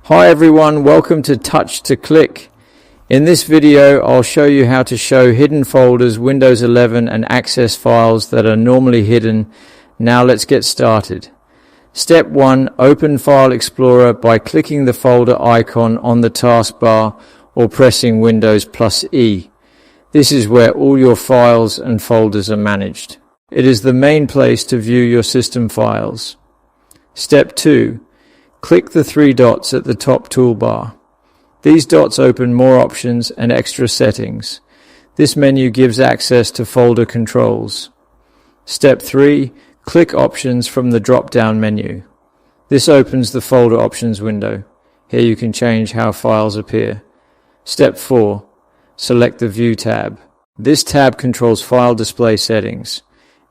Hi everyone, welcome to Touch to Click. In this video I'll show you how to show hidden folders, Windows 11 and Access files that are normally hidden. Now let's get started. Step 1. Open File Explorer by clicking the folder icon on the taskbar or pressing Windows +E. This is where all your files and folders are managed. It is the main place to view your system files. Step 2. Click the three dots at the top toolbar. These dots open more options and extra settings. This menu gives access to folder controls. Step 3. Click Options from the drop-down menu. This opens the Folder Options window. Here you can change how files appear. Step 4. Select the View tab. This tab controls file display settings.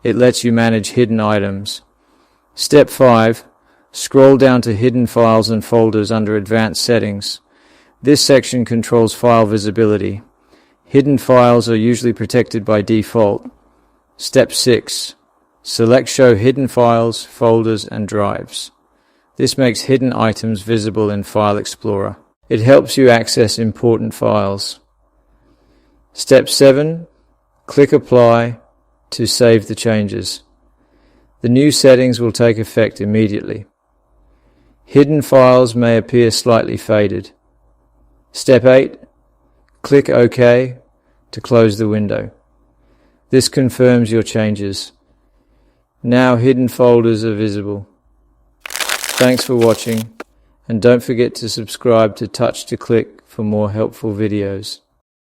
It lets you manage hidden items. Step 5. Scroll down to Hidden Files and Folders under Advanced Settings. This section controls file visibility. Hidden files are usually protected by default. Step 6. Select Show Hidden Files, Folders and Drives. This makes hidden items visible in File Explorer. It helps you access important files. Step 7. Click Apply to save the changes. The new settings will take effect immediately. Hidden files may appear slightly faded. Step 8. Click OK to close the window. This confirms your changes. Now hidden folders are visible. Thanks for watching, and don't forget to subscribe to Touch to Click for more helpful videos.